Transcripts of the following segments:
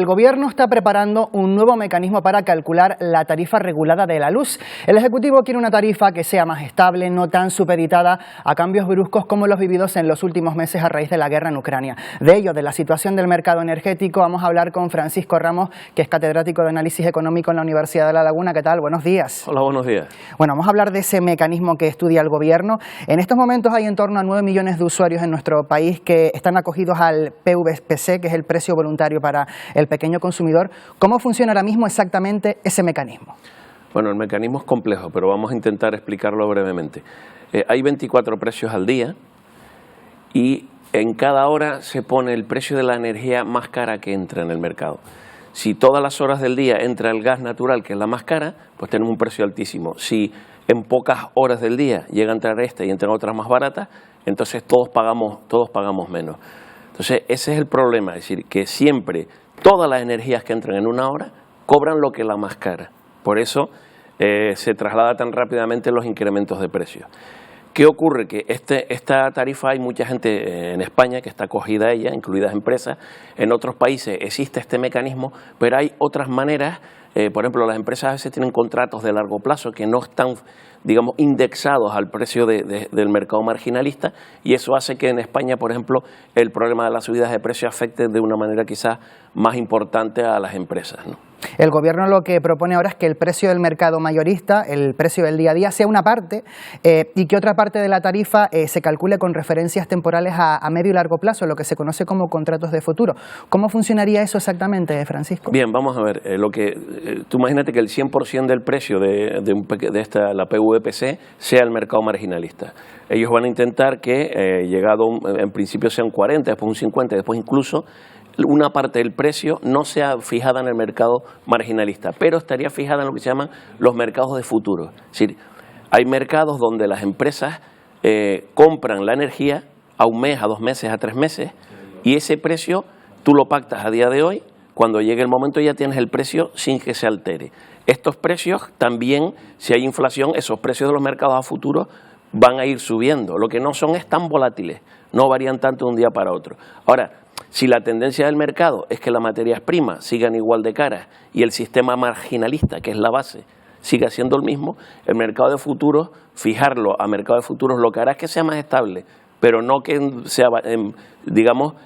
El Gobierno está preparando un nuevo mecanismo para calcular la tarifa regulada de la luz. El Ejecutivo quiere una tarifa que sea más estable, no tan supeditada a cambios bruscos como los vividos en los últimos meses a raíz de la guerra en Ucrania. De ello, de la situación del mercado energético, vamos a hablar con Francisco Ramos, que es catedrático de Análisis Económico en la Universidad de La Laguna. ¿Qué tal? Buenos días. Hola, buenos días. Bueno, vamos a hablar de ese mecanismo que estudia el Gobierno. En estos momentos hay en torno a 9 millones de usuarios en nuestro país que están acogidos al PVPC, que es el precio voluntario para el pequeño consumidor. ¿Cómo funciona ahora mismo exactamente ese mecanismo? Bueno, el mecanismo es complejo, pero vamos a intentar explicarlo brevemente. Hay 24 precios al día y en cada hora se pone el precio de la energía más cara que entra en el mercado. Si todas las horas del día entra el gas natural, que es la más cara, pues tenemos un precio altísimo. Si en pocas horas del día llega a entrar y entran otras más baratas, entonces todos pagamos menos. Entonces ese es el problema, es decir, que siempre todas las energías que entran en una hora cobran lo que la más cara. Por eso se traslada tan rápidamente los incrementos de precios. ¿Qué ocurre? Que esta tarifa hay mucha gente en España que está acogida a ella, incluidas empresas. En otros países existe este mecanismo, pero hay otras maneras. Por ejemplo, las empresas a veces tienen contratos de largo plazo que no están, digamos, indexados al precio del mercado marginalista, y eso hace que en España, por ejemplo, el problema de las subidas de precios afecte de una manera quizás más importante a las empresas, ¿no? El Gobierno lo que propone ahora es que el precio del mercado mayorista, el precio del día a día, sea una parte y que otra parte de la tarifa se calcule con referencias temporales a medio y largo plazo, lo que se conoce como contratos de futuro. ¿Cómo funcionaría eso exactamente, Francisco? Bien, vamos a ver. Tú imagínate que el 100% del precio de la PVPC sea el mercado marginalista. Ellos van a intentar que, en principio sean 40, después un 50, después incluso una parte del precio no sea fijada en el mercado marginalista, pero estaría fijada en lo que se llaman los mercados de futuro. Es decir, hay mercados donde las empresas compran la energía a un mes, a 2 meses, a 3 meses, y ese precio tú lo pactas a día de hoy. Cuando llegue el momento ya tienes el precio sin que se altere. Estos precios también, si hay inflación, esos precios de los mercados a futuro van a ir subiendo. Lo que no son es tan volátiles, no varían tanto de un día para otro. Ahora, si la tendencia del mercado es que las materias primas sigan igual de caras y el sistema marginalista, que es la base, siga siendo el mismo, el mercado de futuros, fijarlo a mercado de futuros lo que hará es que sea más estable, pero no que sea,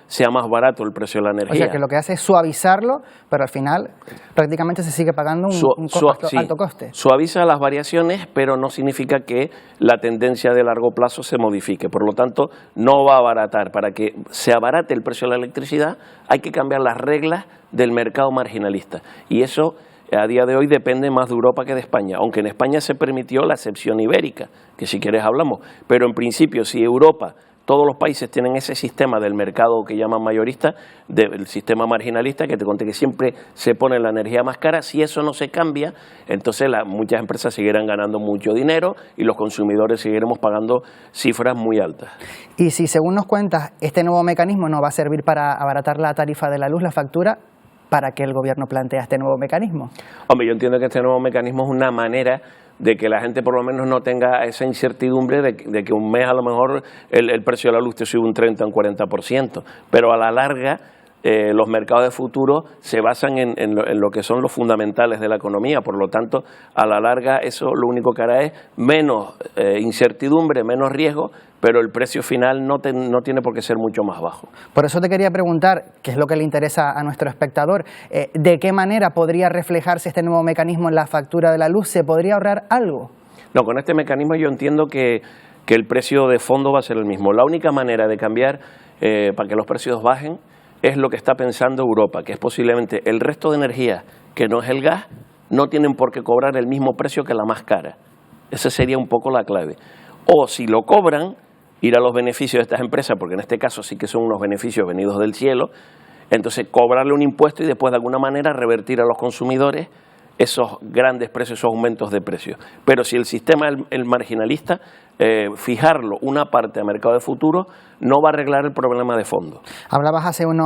sea más barato el precio de la energía. O sea, que lo que hace es suavizarlo, pero al final prácticamente se sigue pagando un alto coste. Suaviza las variaciones, pero no significa que la tendencia de largo plazo se modifique. Por lo tanto, no va a abaratar. Para que se abarate el precio de la electricidad, hay que cambiar las reglas del mercado marginalista. Y eso, a día de hoy, depende más de Europa que de España, aunque en España se permitió la excepción ibérica, que si quieres hablamos, pero en principio si Europa, todos los países tienen ese sistema del mercado que llaman mayorista, del sistema marginalista, que te conté que siempre se pone la energía más cara. Si eso no se cambia, entonces muchas empresas seguirán ganando mucho dinero y los consumidores seguiremos pagando cifras muy altas. Y si, según nos cuentas, este nuevo mecanismo no va a servir para abaratar la tarifa de la luz, la factura, ¿para qué el Gobierno plantea este nuevo mecanismo? Hombre, yo entiendo que este nuevo mecanismo es una manera de que la gente por lo menos no tenga esa incertidumbre de que un mes a lo mejor el precio de la luz te sube un 30 o un 40%, pero a la larga los mercados de futuro se basan en lo que son los fundamentales de la economía. Por lo tanto, a la larga eso lo único que hará es menos incertidumbre, menos riesgo, pero el precio final no tiene por qué ser mucho más bajo. Por eso te quería preguntar, qué es lo que le interesa a nuestro espectador, ¿de qué manera podría reflejarse este nuevo mecanismo en la factura de la luz? ¿Se podría ahorrar algo? No, con este mecanismo yo entiendo que el precio de fondo va a ser el mismo. La única manera de cambiar para que los precios bajen es lo que está pensando Europa, que es posiblemente el resto de energía que no es el gas, no tienen por qué cobrar el mismo precio que la más cara. Esa sería un poco la clave. O si lo cobran, ir a los beneficios de estas empresas, porque en este caso sí que son unos beneficios venidos del cielo, entonces cobrarle un impuesto y después de alguna manera revertir a los consumidores esos grandes precios, esos aumentos de precios. Pero si el sistema el marginalista, fijarlo una parte a mercado de futuro no va a arreglar el problema de fondo. Hablabas hace un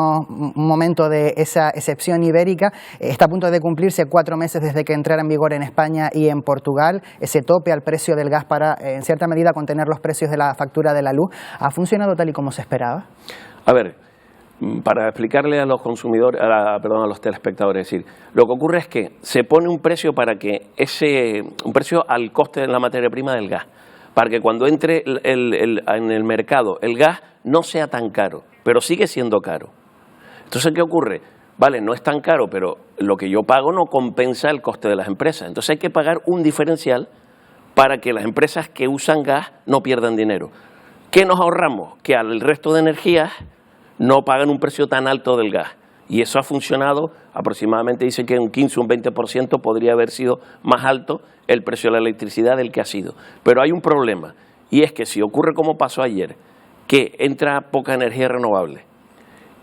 momento de esa excepción ibérica. Está a punto de cumplirse 4 meses desde que entrara en vigor en España y en Portugal ese tope al precio del gas para, en cierta medida, contener los precios de la factura de la luz. ¿Ha funcionado tal y como se esperaba? A ver, para explicarle a los consumidores, a los telespectadores, es decir, lo que ocurre es que se pone un precio para que un precio al coste de la materia prima del gas, para que cuando entre en el mercado el gas no sea tan caro, pero sigue siendo caro. Entonces, ¿qué ocurre? Vale, no es tan caro, pero lo que yo pago no compensa el coste de las empresas. Entonces hay que pagar un diferencial para que las empresas que usan gas no pierdan dinero. ¿Qué nos ahorramos? Que al resto de energías no pagan un precio tan alto del gas. Y eso ha funcionado, aproximadamente dice que un 15 o un 20% podría haber sido más alto el precio de la electricidad del que ha sido. Pero hay un problema, y es que si ocurre como pasó ayer, que entra poca energía renovable,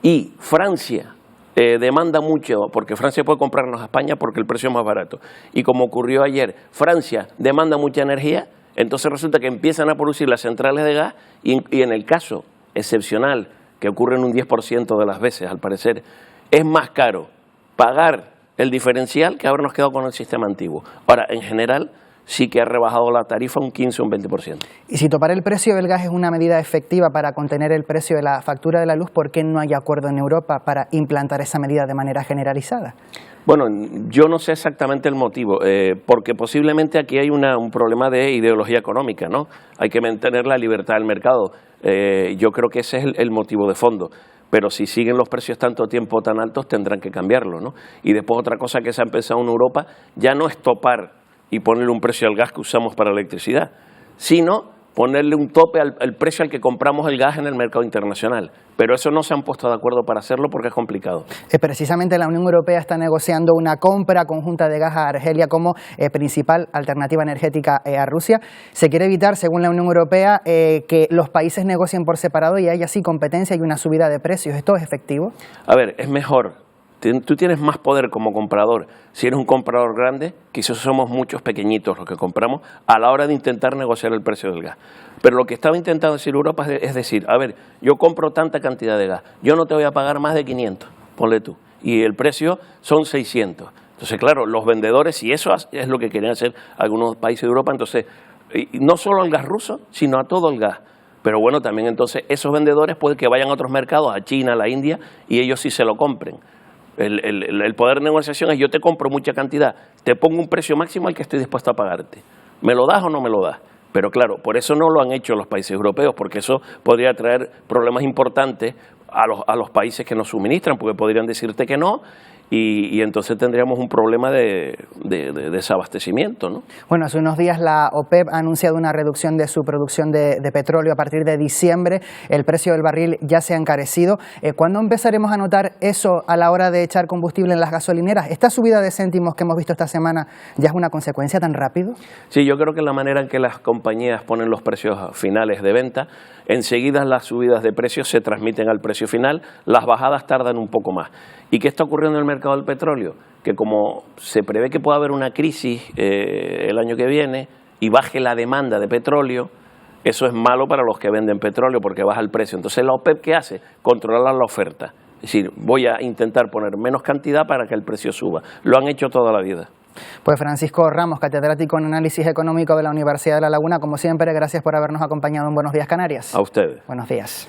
y Francia demanda mucho, porque Francia puede comprarnos a España porque el precio es más barato, y como ocurrió ayer, Francia demanda mucha energía, entonces resulta que empiezan a producir las centrales de gas, y en el caso excepcional, que ocurre en un 10% de las veces, al parecer, es más caro pagar el diferencial que habernos quedado con el sistema antiguo. Ahora, en general, sí que ha rebajado la tarifa un 15 o un 20%. Y si topar el precio del gas es una medida efectiva para contener el precio de la factura de la luz, ¿por qué no hay acuerdo en Europa para implantar esa medida de manera generalizada? Bueno, yo no sé exactamente el motivo, porque posiblemente aquí hay un problema de ideología económica, ¿no? Hay que mantener la libertad del mercado. Yo creo que ese es el motivo de fondo. Pero si siguen los precios tanto tiempo tan altos, tendrán que cambiarlo, ¿no? Y después otra cosa que se ha empezado en Europa ya no es topar y ponerle un precio al gas que usamos para la electricidad, sino ponerle un tope al precio al que compramos el gas en el mercado internacional. Pero eso no se han puesto de acuerdo para hacerlo porque es complicado. Precisamente la Unión Europea está negociando una compra conjunta de gas a Argelia como principal alternativa energética a Rusia. Se quiere evitar, según la Unión Europea, que los países negocien por separado y haya así competencia y una subida de precios. ¿Esto es efectivo? A ver, es mejor. Tú tienes más poder como comprador si eres un comprador grande que si somos muchos pequeñitos los que compramos a la hora de intentar negociar el precio del gas. Pero lo que estaba intentando decir Europa es decir, a ver, yo compro tanta cantidad de gas, yo no te voy a pagar más de 500, ponle tú, y el precio son 600. Entonces, claro, los vendedores, y eso es lo que querían hacer algunos países de Europa, entonces, no solo al gas ruso, sino a todo el gas. Pero bueno, también entonces esos vendedores pueden que vayan a otros mercados, a China, a la India, y ellos sí se lo compren. El poder de negociación es: yo te compro mucha cantidad, te pongo un precio máximo al que estoy dispuesto a pagarte. ¿Me lo das o no me lo das? Pero claro, por eso no lo han hecho los países europeos, porque eso podría traer problemas importantes a los países que nos suministran, porque podrían decirte que no, y entonces tendríamos un problema de desabastecimiento, ¿no? Bueno, hace unos días la OPEP ha anunciado una reducción de su producción de petróleo a partir de diciembre. El precio del barril ya se ha encarecido. ¿Cuándo empezaremos a notar eso a la hora de echar combustible en las gasolineras? ¿Esta subida de céntimos que hemos visto esta semana ya es una consecuencia tan rápido? Sí, yo creo que la manera en que las compañías ponen los precios finales de venta, enseguida las subidas de precios se transmiten al precio final, las bajadas tardan un poco más. ¿Y qué está ocurriendo en el mercado del petróleo? Que como se prevé que pueda haber una crisis el año que viene y baje la demanda de petróleo, eso es malo para los que venden petróleo porque baja el precio. Entonces la OPEP, ¿qué hace? Controlar la oferta. Es decir, voy a intentar poner menos cantidad para que el precio suba. Lo han hecho toda la vida. Pues Francisco Ramos, catedrático en Análisis Económico de la Universidad de La Laguna, como siempre, gracias por habernos acompañado en Buenos Días Canarias. A ustedes. Buenos días.